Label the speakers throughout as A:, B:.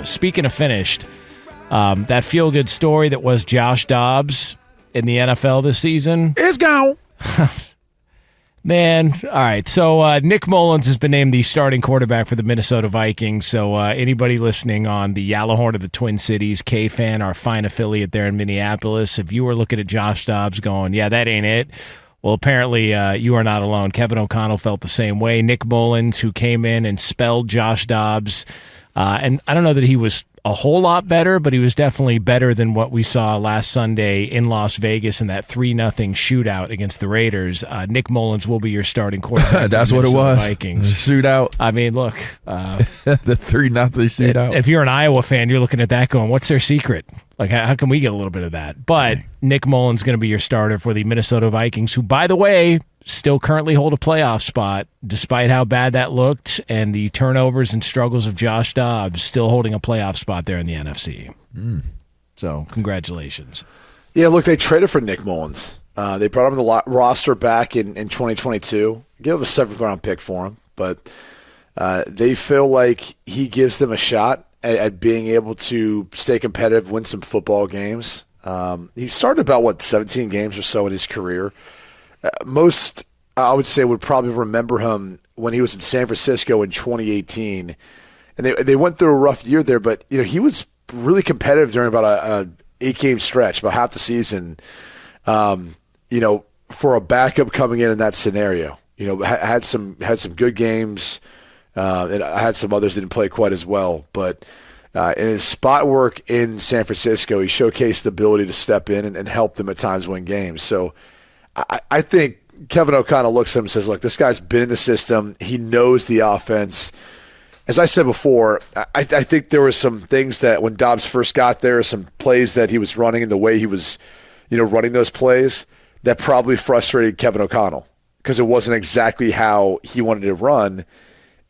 A: Speaking of finished, that feel-good story that was Josh Dobbs in the NFL this season
B: is gone.
A: Man, all right. So Nick Mullens has been named the starting quarterback for the Minnesota Vikings. So anybody listening on the Yellowhorn of the Twin Cities, K-Fan, our fine affiliate there in Minneapolis, if you were looking at Josh Dobbs going, yeah, that ain't it, well, apparently you are not alone. Kevin O'Connell felt the same way. Nick Mullens, who came in and spelled Josh Dobbs, and I don't know that he was a whole lot better, but he was definitely better than what we saw last Sunday in Las Vegas in that 3-0 shootout against the Raiders. Nick Mullens will be your starting quarterback.
B: That's what it was.
A: Vikings
B: Shootout.
A: I mean, look,
B: the 3-0 shootout.
A: If you're an Iowa fan, you're looking at that going, "What's their secret? Like, how can we get a little bit of that?" But Nick Mullens going to be your starter for the Minnesota Vikings, who, by the way, still currently hold a playoff spot, despite how bad that looked and the turnovers and struggles of Josh Dobbs, still holding a playoff spot there in the NFC. So, congratulations.
C: Yeah, look, they traded for Nick Mullens. They brought him the roster back in 2022. Give a 7th-round pick for him, but they feel like he gives them a shot at being able to stay competitive, win some football games. He started about, 17 games or so in his career. Most, I would say, would probably remember him when he was in San Francisco in 2018. And they went through a rough year there, but he was really competitive during about a 8-game stretch, about half the season, for a backup coming in that scenario. Had some good games, and I had some others that didn't play quite as well. But in his spot work in San Francisco, he showcased the ability to step in and help them at times win games. So I think Kevin O'Connell looks at him and says, look, this guy's been in the system. He knows the offense. As I said before, I think there were some things that when Dobbs first got there, some plays that he was running and the way he was, running those plays that probably frustrated Kevin O'Connell because it wasn't exactly how he wanted to run.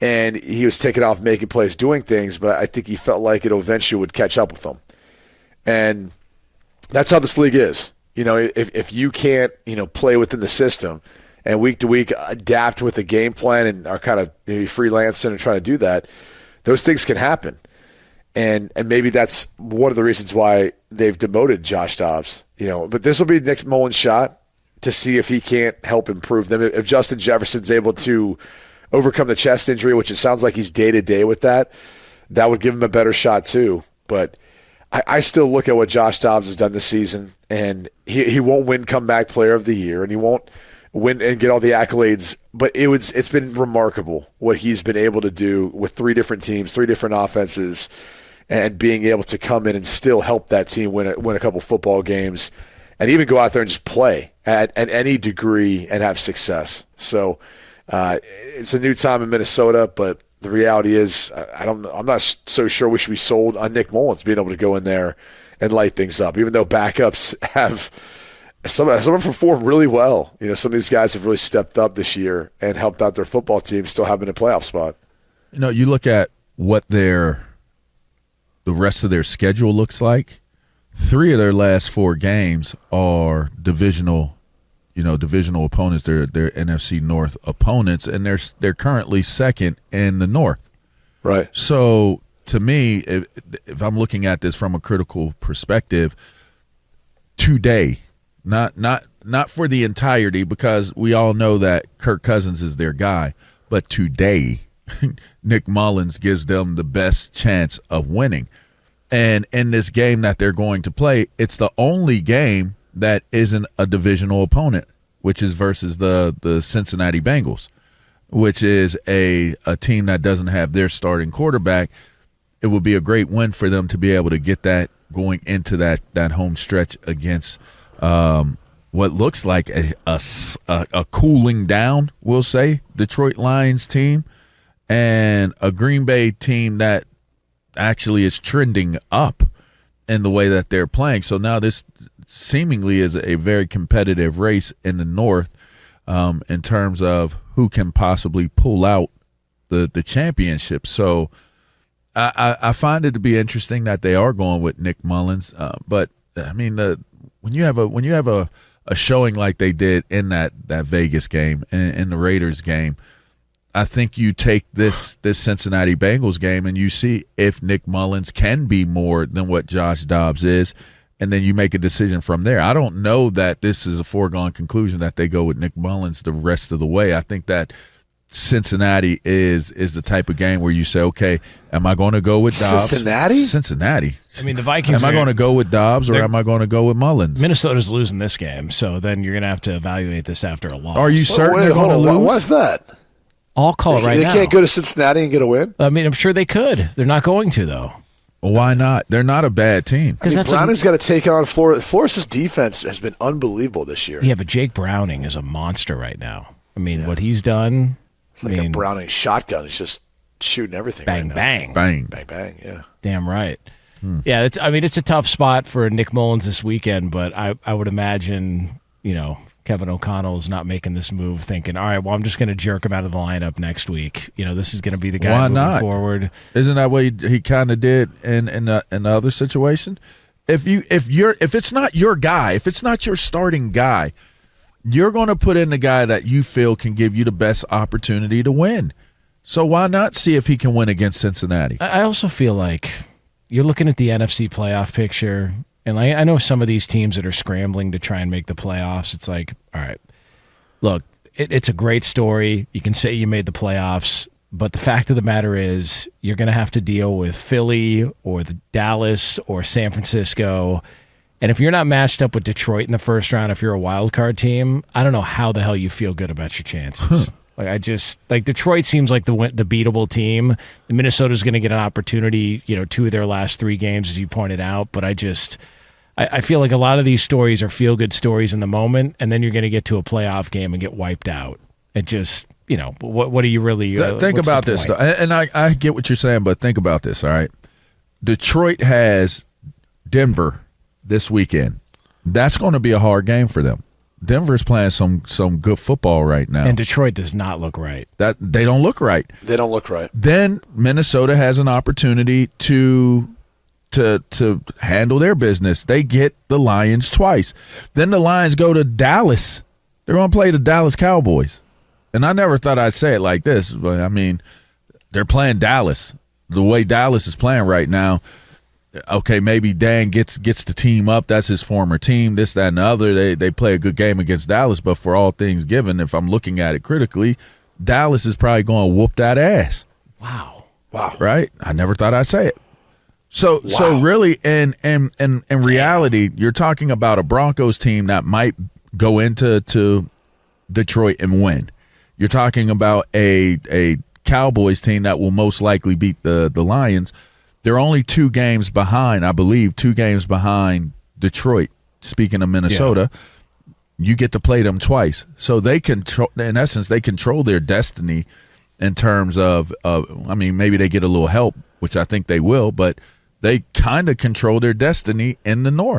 C: And he was taking off making plays, doing things, but I think he felt like it eventually would catch up with him. And that's how this league is. If you can't, play within the system and week to week adapt with the game plan and are kind of maybe freelancing and trying to do that, those things can happen. And maybe that's one of the reasons why they've demoted Josh Dobbs. But this will be Nick Mullens' shot to see if he can't help improve them. If Justin Jefferson's able to overcome the chest injury, which it sounds like he's day-to-day with that would give him a better shot too. But I still look at what Josh Dobbs has done this season, and he won't win comeback player of the year, and he won't win and get all the accolades, but it's been remarkable what he's been able to do with 3 different teams, 3 different offenses, and being able to come in and still help that team win a couple football games and even go out there and just play at any degree and have success. So it's a new time in Minnesota, but the reality is, I'm not so sure we should be sold on Nick Mullens being able to go in there and light things up, even though backups have some have performed really well. Some of these guys have really stepped up this year and helped out their football team still having a playoff spot.
B: You look at what the rest of their schedule looks like. 3 of their last 4 games are divisional opponents. They're NFC North opponents, and they're currently second in the North.
C: Right.
B: So to me, if I'm looking at this from a critical perspective, today, not for the entirety, because we all know that Kirk Cousins is their guy, but today, Nick Mullens gives them the best chance of winning. And in this game that they're going to play, it's the only game that isn't a divisional opponent, which is versus the Cincinnati Bengals, which is a team that doesn't have their starting quarterback. It would be a great win for them to be able to get that going into that home stretch against what looks like a cooling down, we'll say, Detroit Lions team, and a Green Bay team that actually is trending up in the way that they're playing. So now this seemingly is a very competitive race in the North in terms of who can possibly pull out the championship. So I find it to be interesting that they are going with Nick Mullens. But I mean, when you have a showing like they did in that Vegas game and in the Raiders game, I think you take this Cincinnati Bengals game and you see if Nick Mullens can be more than what Josh Dobbs is, and then you make a decision from there. I don't know that this is a foregone conclusion that they go with Nick Mullens the rest of the way. I think that Cincinnati is the type of game where you say, okay, am I going to go with Dobbs? Cincinnati.
A: I mean, the Vikings.
B: Am I going to go with Dobbs or am I going to go with Mullens?
A: Minnesota's losing this game, so then you're going to have to evaluate this after a loss.
B: Are you certain they're going to lose?
C: What's that?
A: I'll call it right now.
C: They can't go to Cincinnati and get a win?
A: I mean, I'm sure they could. They're not going to, though.
B: Why not? They're not a bad team.
C: Because Browning's got to take on Florida. Florida's defense has been unbelievable this year.
A: Yeah, but Jake Browning is a monster right now. I mean, what he's done.
C: It's like a Browning shotgun. It's just shooting everything.
A: Bang,
C: right
A: bang.
C: now.
B: Bang.
C: Bang, bang, yeah.
A: Damn right. Yeah, it's a tough spot for Nick Mullens this weekend, but I would imagine, Kevin O'Connell is not making this move thinking, all right, well, I'm just going to jerk him out of the lineup next week. This is going to be the guy moving forward.
B: Isn't that what he kind of did in the other situation? If it's not your guy, if it's not your starting guy, you're going to put in the guy that you feel can give you the best opportunity to win. So why not see if he can win against Cincinnati?
A: I also feel like you're looking at the NFC playoff picture. And I know some of these teams that are scrambling to try and make the playoffs, it's like, all right, look, it's a great story. You can say you made the playoffs, but the fact of the matter is you're going to have to deal with Philly or the Dallas or San Francisco. And if you're not matched up with Detroit in the first round, if you're a wild card team, I don't know how the hell you feel good about your chances. Detroit seems like the beatable team. Minnesota's going to get an opportunity, 2 of their last 3 games, as you pointed out. But I feel like a lot of these stories are feel-good stories in the moment, and then you're going to get to a playoff game and get wiped out. It just, what do you really
B: think about this, though, and I get what you're saying, but think about this, all right? Detroit has Denver this weekend. That's going to be a hard game for them. Denver's playing some good football right now.
A: And Detroit does not look right.
B: They don't look right.
C: They don't look right.
B: Then Minnesota has an opportunity to handle their business. They get the Lions twice. Then the Lions go to Dallas. They're going to play the Dallas Cowboys. And I never thought I'd say it like this, but I mean, they're playing Dallas. The way Dallas is playing right now, okay, maybe Dan gets the team up. That's his former team, this, that, and the other. They play a good game against Dallas, but for all things given, if I'm looking at it critically, Dallas is probably going to whoop that ass.
A: Wow.
B: Right? I never thought I'd say it. So really, in reality, you're talking about a Broncos team that might go into Detroit and win. You're talking about a Cowboys team that will most likely beat the Lions. They're only 2 games behind, I believe, 2 games behind Detroit. Speaking of Minnesota, you get to play them twice. So they control, in essence, they control their destiny in terms of I mean, maybe they get a little help, which I think they will, but they kind of control their destiny in the North.